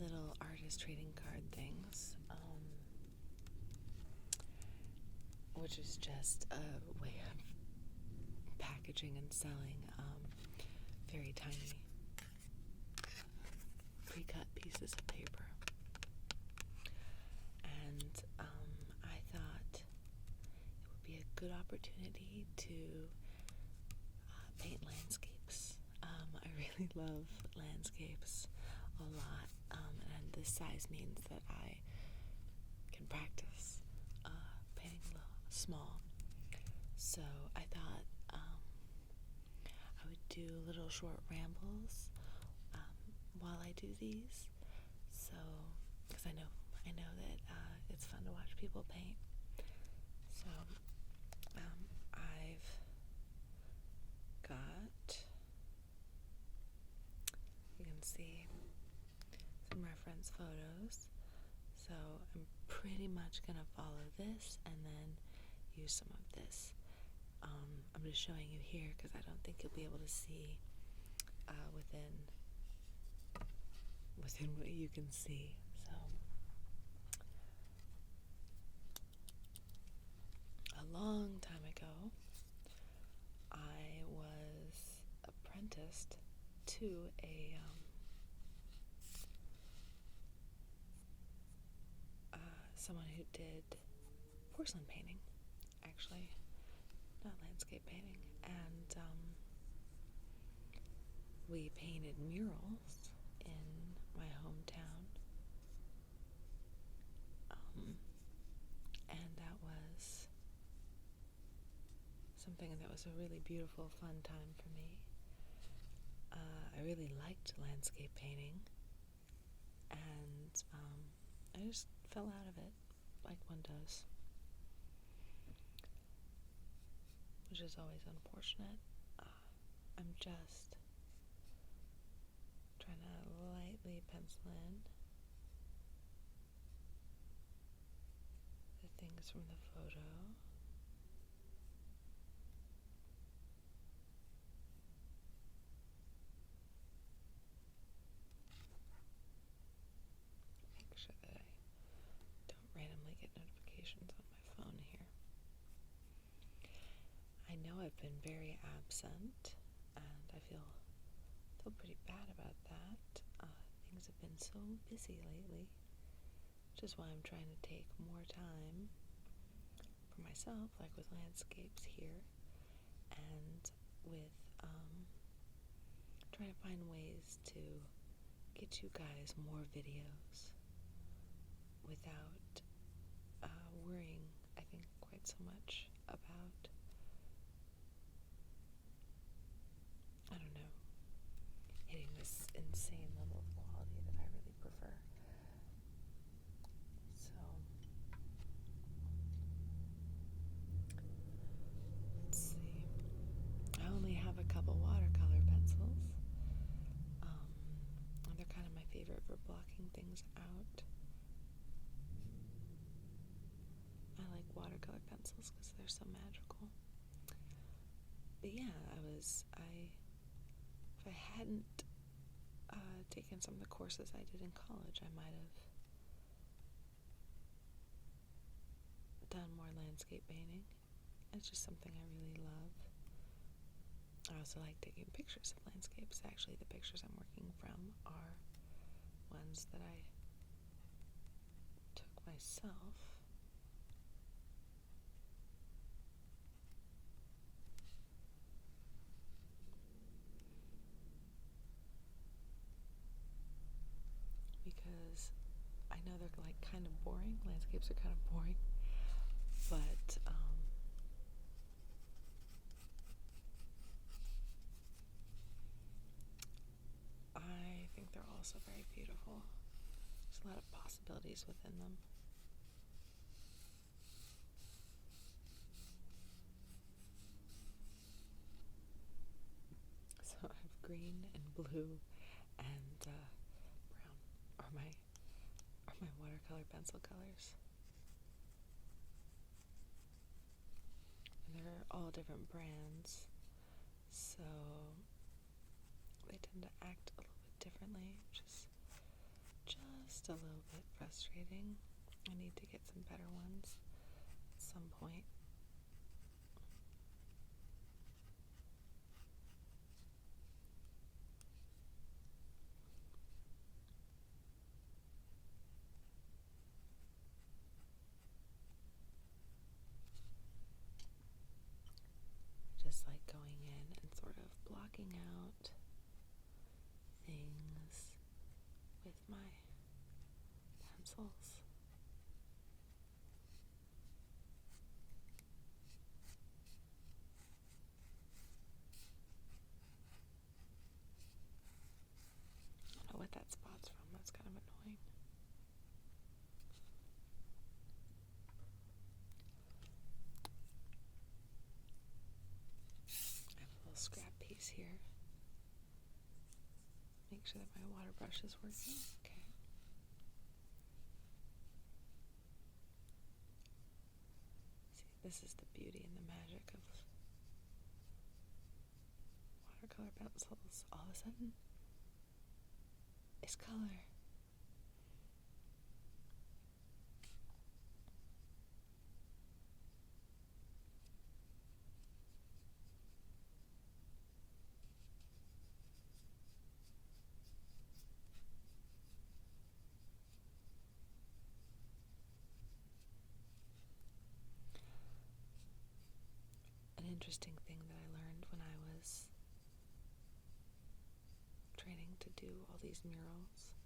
little artist trading card things, which is just a way of packaging and selling very tiny pre-cut pieces of paper. And I thought it would be a good opportunity to paint landscapes. I really love landscapes a lot, and this size means that I can practice painting small. So I thought I would do little short rambles while I do these. So, because I know that it's fun to watch people paint. So I've got, you can see some reference photos. So I'm pretty much going to follow this and then use some of this. I'm just showing you here because I don't think you'll be able to see within what you can see. So a long time ago, I was apprenticed to someone who did porcelain painting, actually, not landscape painting, and we painted murals in my hometown, and that was something that was a really beautiful, fun time for me. I really liked landscape painting, and I just fell out of it, like one does, which is always unfortunate. I'm just trying to lightly pencil in the things from the photo. Make sure that I don't randomly get notifications on my phone here. I know I've been very absent, and I feel pretty bad about that. Things have been so busy lately, which is why I'm trying to take more time for myself, like with landscapes here, and with trying to find ways to get you guys more videos without worrying, I think, quite so much about, I don't know, hitting this insane level of quality that I really prefer. So, let's see. I only have a couple watercolor pencils. And they're kind of my favorite for blocking things out. I like watercolor pencils because they're so magical. But yeah, if I hadn't taken some of the courses I did in college, I might have done more landscape painting. It's just something I really love. I also like taking pictures of landscapes. Actually, the pictures I'm working from are ones that I took myself. Because I know they're like kind of boring. Landscapes are kind of boring, but I think they're also very beautiful. There's a lot of possibilities within them. So I have green and blue and brown are my watercolor pencil colors. And they're all different brands, so they tend to act a little bit differently, which is just just a little bit frustrating. I need to get some better ones at some point. Just like going in and sort of blocking out things with my pencils. I don't know what that spot's from. That's kind of annoying. I have a little scrap piece here. Make sure that my water brush is working. Okay. See, this is the beauty and the magic of watercolor pencils. All of a sudden, it's color. An interesting thing that I learned when I was training to do all these murals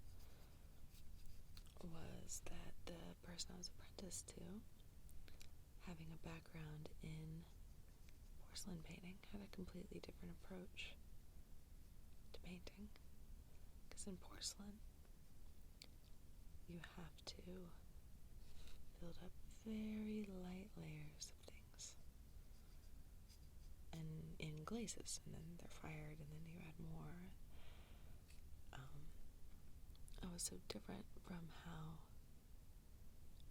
was that the person I was apprenticed to, having a background in porcelain painting, had a completely different approach to painting. Because in porcelain, you have to build up very light layers of things, and in glazes, and then they're fired, and then you add more. It was so different from how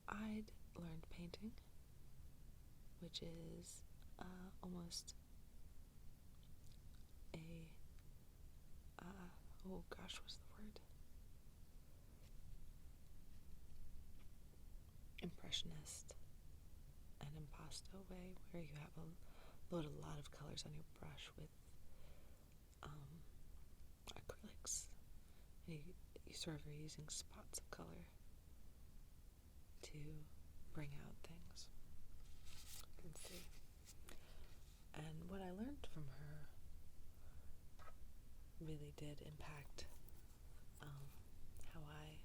I'd learned painting, which is almost a oh gosh, what's the word? Impressionist and impasto way, where you have a lot of colors on your brush with acrylics. You sort of are using spots of color to bring out things. You can see. And what I learned from her really did impact how I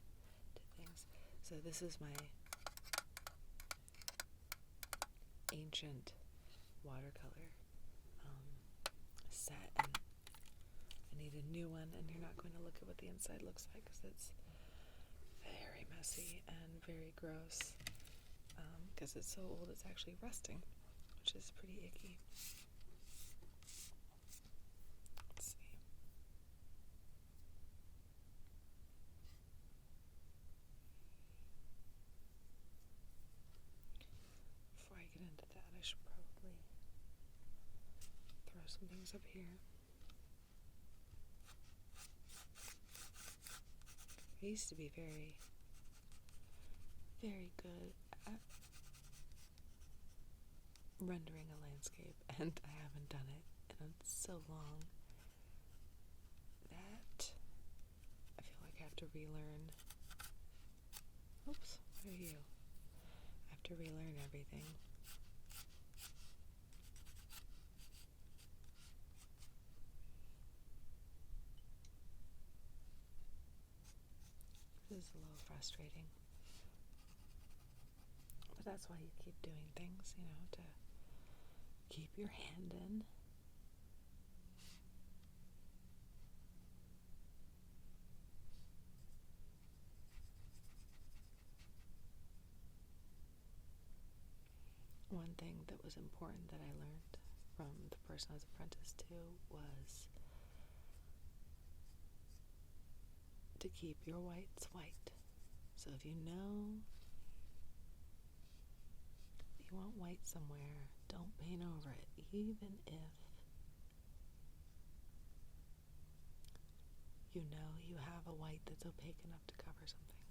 did things. So this is my ancient watercolor set, and I need a new one, and you're not going to look at what the inside looks like because it's very messy and very gross, because it's so old it's actually rusting, which is pretty icky. Let's see. Before I get into that, I should probably throw some things up here. I used to be very, very good at rendering a landscape, and I haven't done it in so long that I feel like I have to relearn. Oops, what are you? I have to relearn everything. This is a little frustrating, but that's why you keep doing things, to keep your hand in. One thing that was important that I learned from the person I was apprenticed to was to keep your whites white. So if you know you want white somewhere, don't paint over it, even if you know you have a white that's opaque enough to cover something.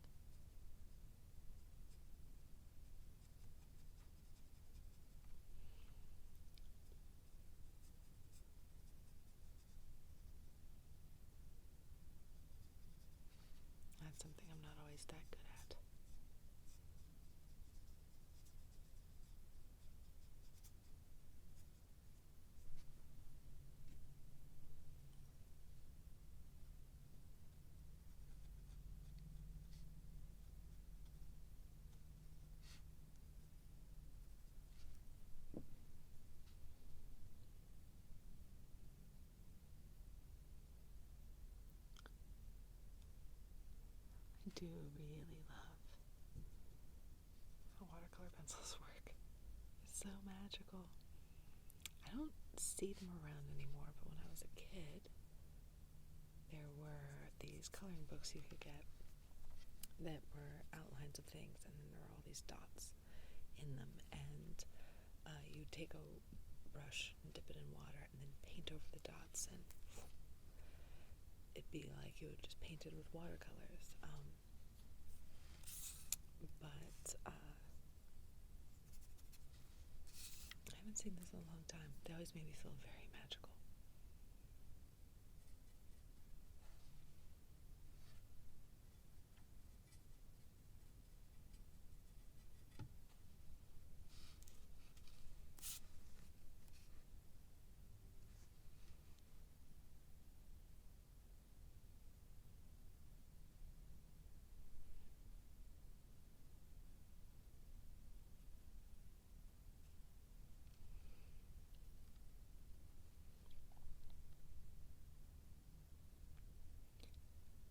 always that good at. I do really love how watercolor pencils work. It's so magical. I don't see them around anymore, but when I was a kid, there were these coloring books you could get that were outlines of things, and then there were all these dots in them, and you take a brush and dip it in water and then paint over the dots, and it'd be like you had just painted with watercolors. But I haven't seen this in a long time. They always made me feel very magical.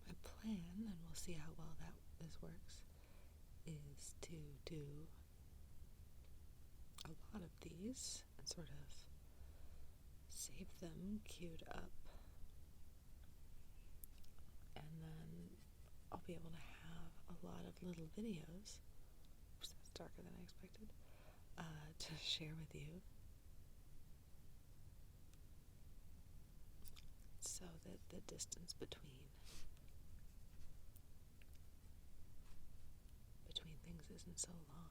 My plan, and we'll see how well this works, is to do a lot of these and sort of save them queued up, and then I'll be able to have a lot of little videos. Oops, that's darker than I expected. To share with you, so that the distance between things isn't so long.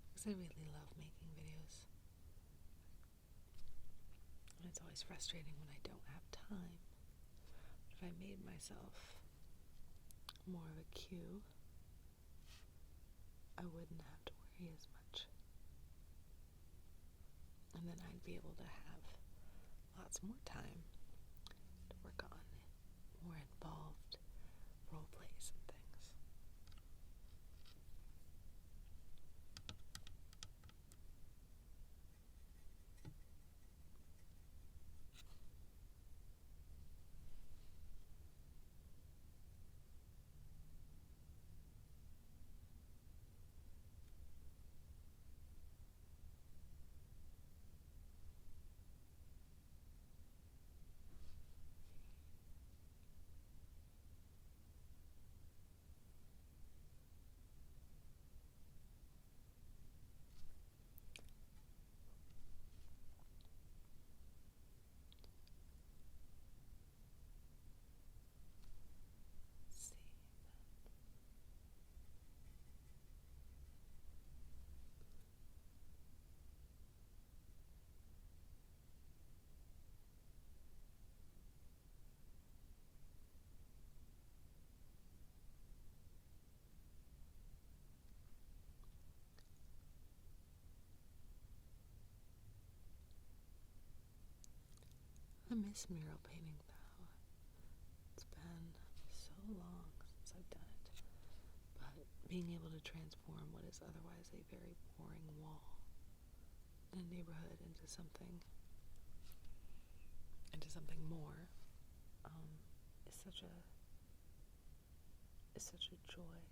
Because I really love making videos. And it's always frustrating when I don't have time. But if I made myself more of a cue, I wouldn't have to worry as much. And then I'd be able to have lots more time to work on more involved role plays and things. I miss mural painting though. It's been so long since I've done it. But being able to transform what is otherwise a very boring wall in a neighborhood into something more is such a joy.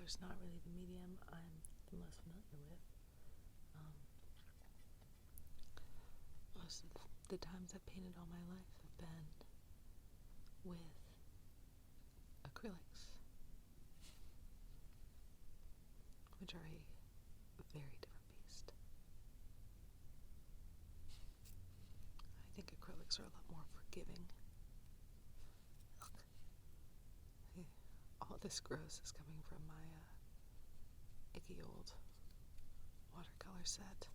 watercolor's not really the medium I'm the most familiar with. Most of the times I've painted all my life have been with acrylics, which are a very different beast. I think acrylics are a lot more forgiving. Look, all this gross is coming from my icky old watercolor set.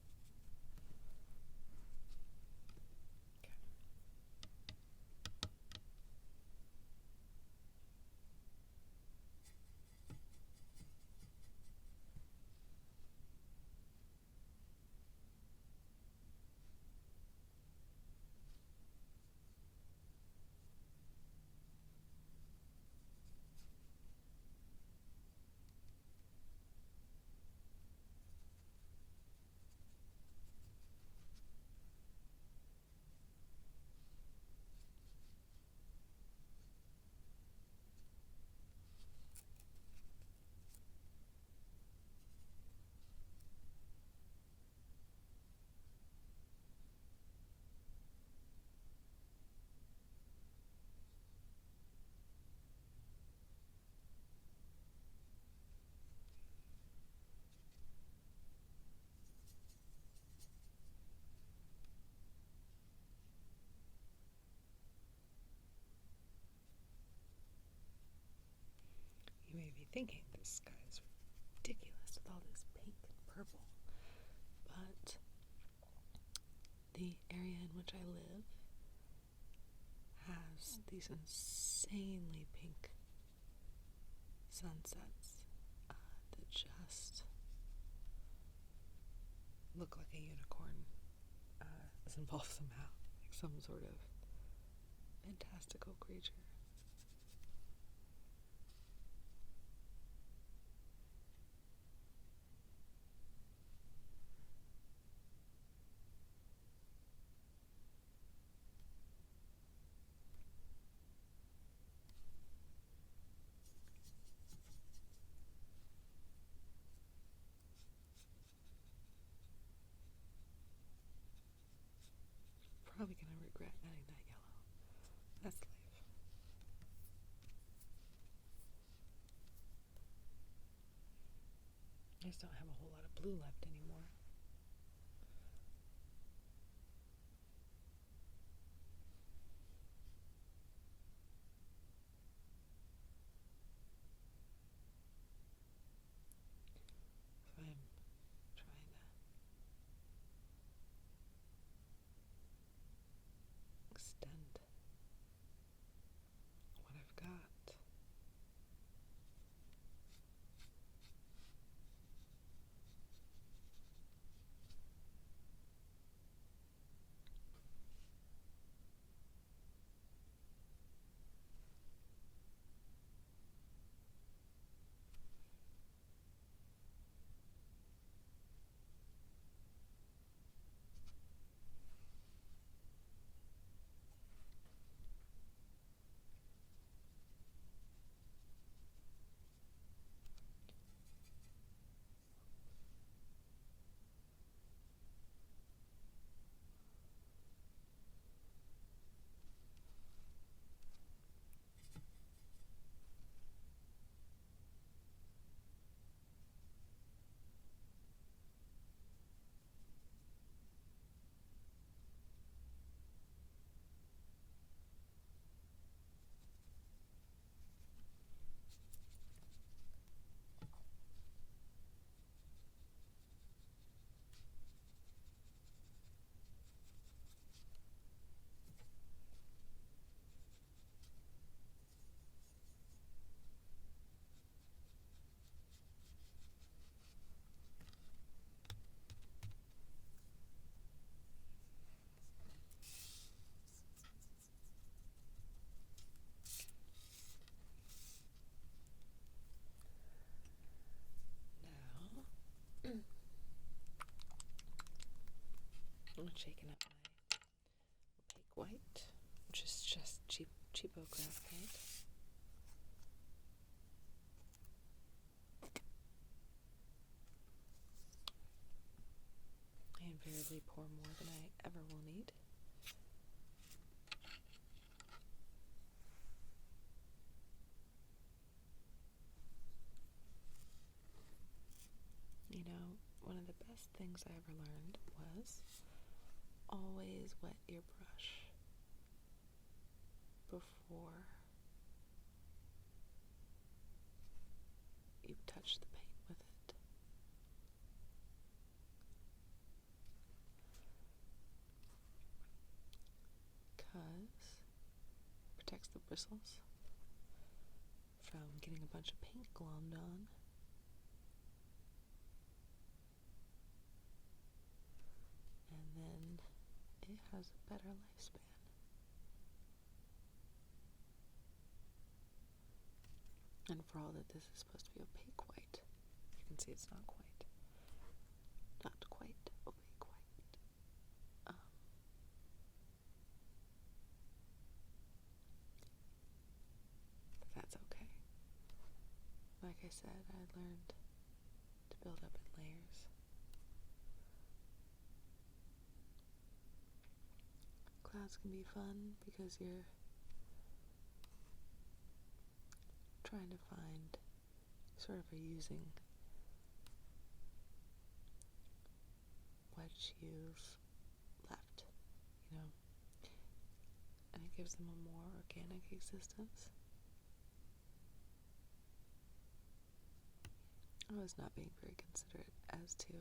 You may be thinking this sky is ridiculous with all this pink and purple, but the area in which I live has these insanely pink sunsets that just look like a unicorn is involved somehow, like some sort of fantastical creature. Probably gonna regret adding that yellow. That's life. I just don't have a whole lot of blue left anymore. So I'm trying to extend what I've got. I'm shaking up my opaque white, which is just cheapo craft paint. pour more than I ever will need. You know, one of the best things I ever learned was always wet your brush before you touch the paint with it. Because it protects the bristles from getting a bunch of paint glommed on. And then it has a better lifespan. And for all that this is supposed to be opaque white, you can see it's not quite opaque white. But that's okay. Like I said, I learned to build up in layers. Clouds can be fun because you're trying to find sort of reusing what you've left, you know, and it gives them a more organic existence. I was not being very considerate as to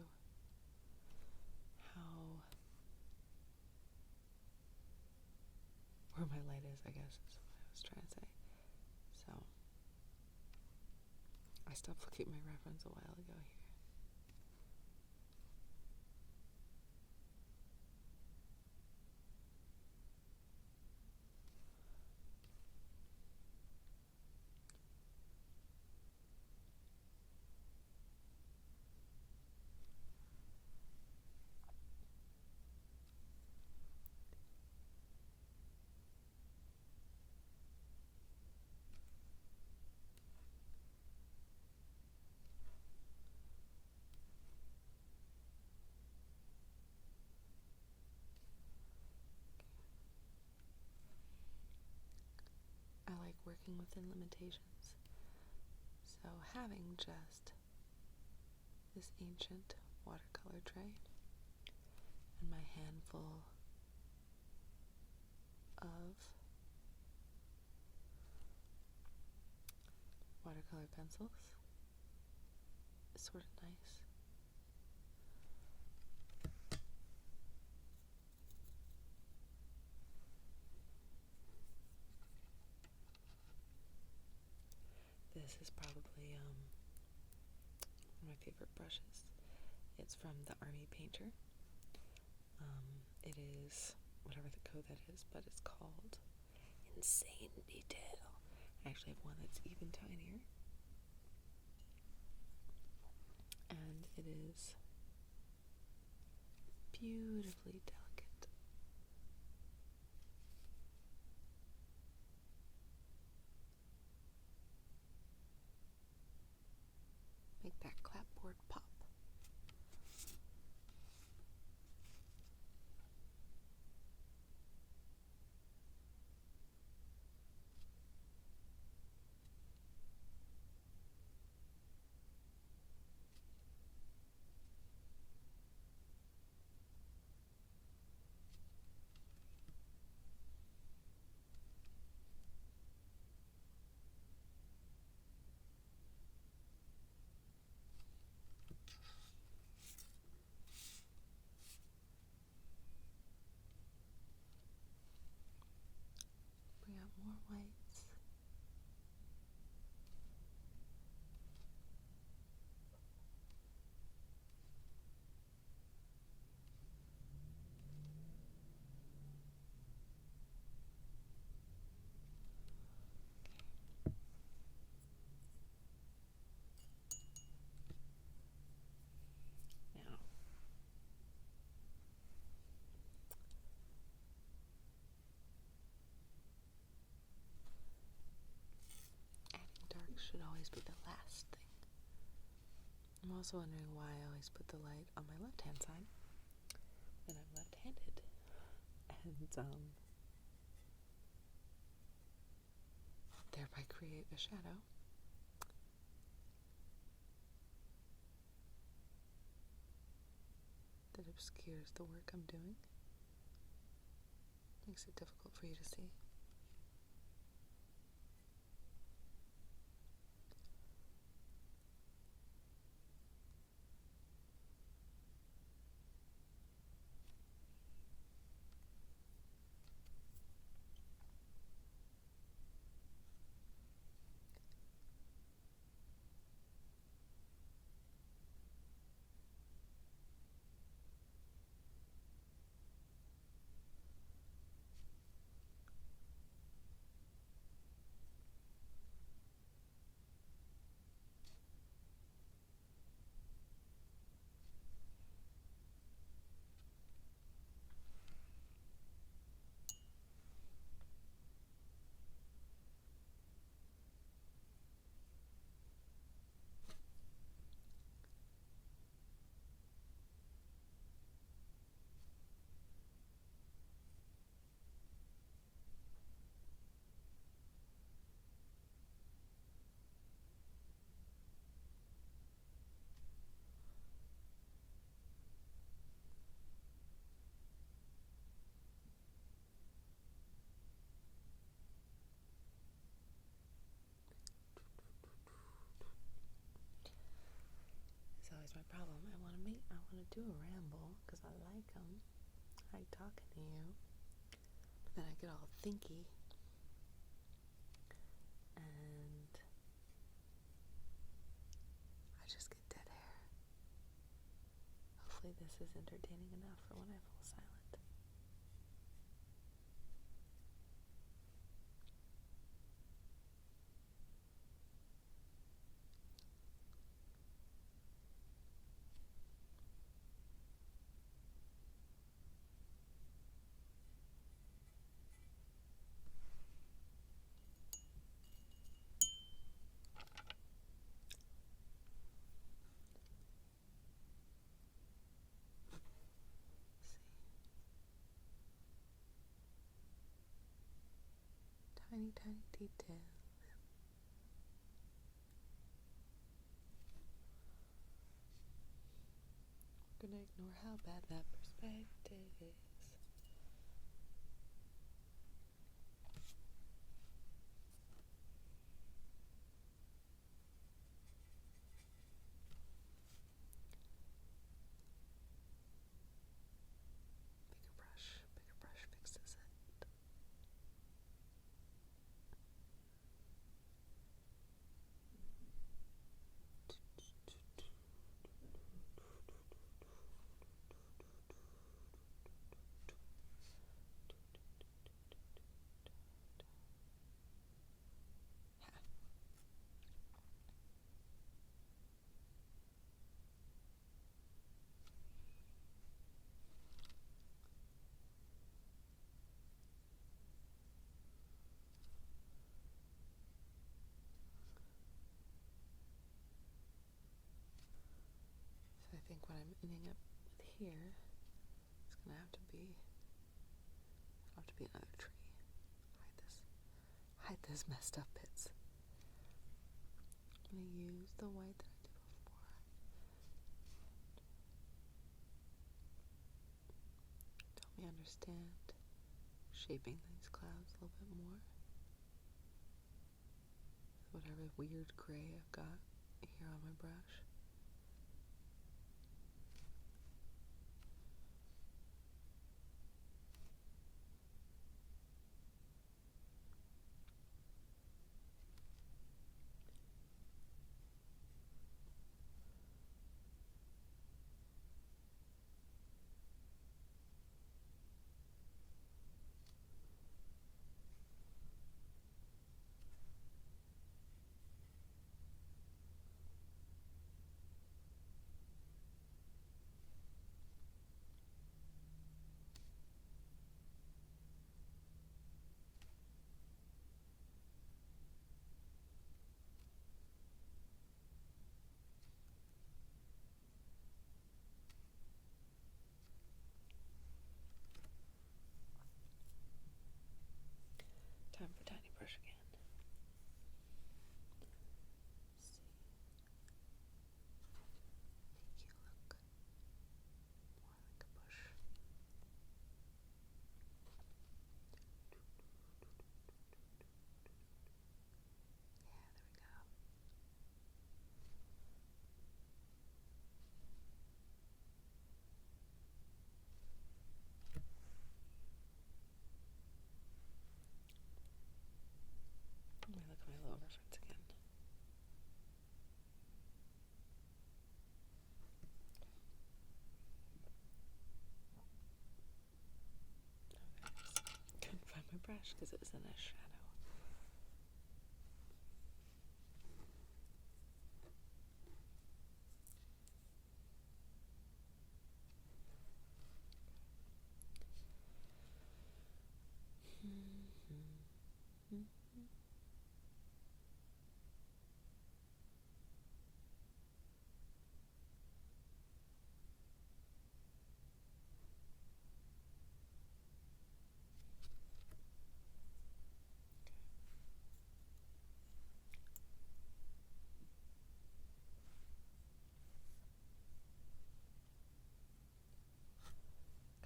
where my light is, I guess, is what I was trying to say. So, I stopped looking at my reference a while ago here. I like working within limitations. So having just this ancient watercolor tray and my handful of watercolor pencils is sort of nice. This is probably one of my favorite brushes. It's from the Army Painter. It is whatever the code that is, but it's called Insane Detail. I actually have one that's even tinier. And it is beautifully delicate. Make that clapboard pop. Bring out more whites. Now, adding darks should always be the last thing. I'm also wondering why I always put the light on my left-hand side when I'm and thereby create a shadow. That obscures the work I'm doing. Makes it difficult for you to see. It's always my problem. I want to do a ramble because I like them. I like talking to you. But then I get all thinky. And I just get dead air. Hopefully this is entertaining enough for when I fall silent. Tiny, tiny details. I'm gonna ignore how bad that perspective is. Bigger brush fixes it. So I think what I'm ending up with here is gonna have to be another tree. Hide those messed up bits. I'm gonna use the white that I did before. Help me understand shaping these clouds a little bit more. Whatever weird gray I've got here on my brush. brush because it was in a shadow.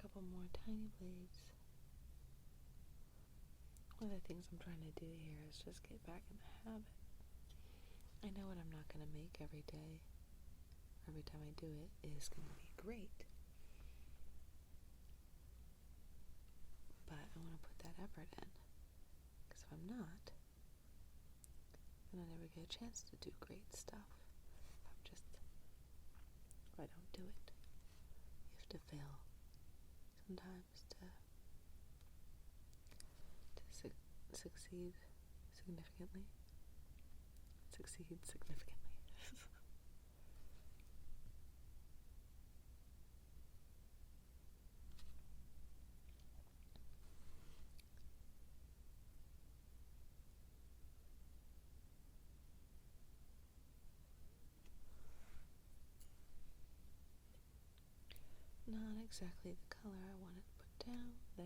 Couple more tiny blades. One of the things I'm trying to do here is just get back in the habit. I know what I'm not going to make every day, every time I do it, is going to be great. But I want to put that effort in. Because if I'm not, then I never get a chance to do great stuff. If I don't do it. You have to fail sometimes to succeed significantly. Not exactly the color I wanted to put down there.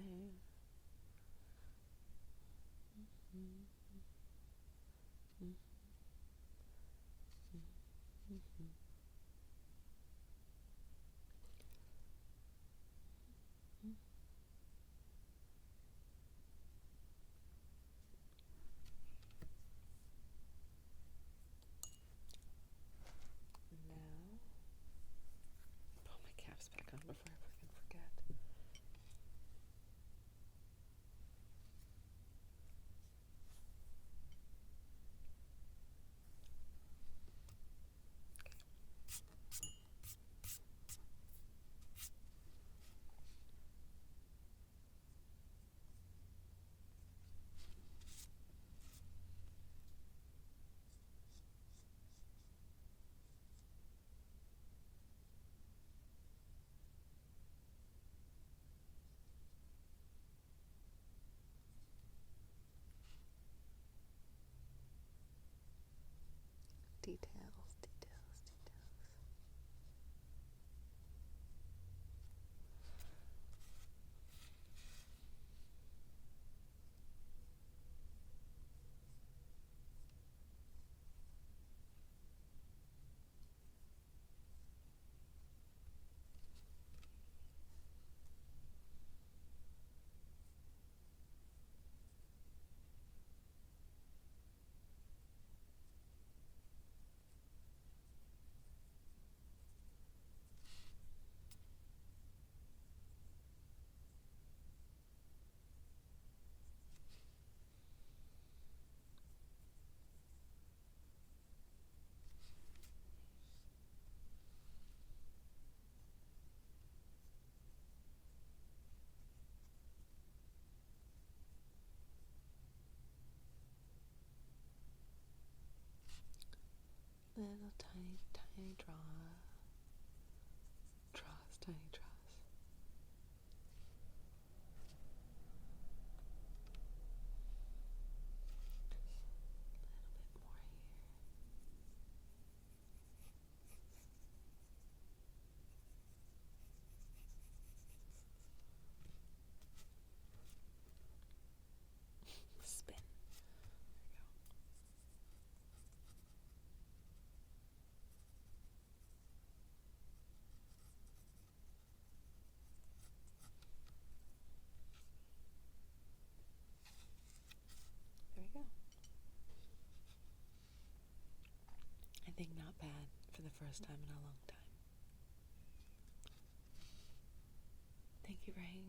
Now, put my caps back on before I freaking forget. Details. Little tiny tiny draws. A little bit more here. Spin. There we go. I think not bad for the first time in a long time. Thank you for hanging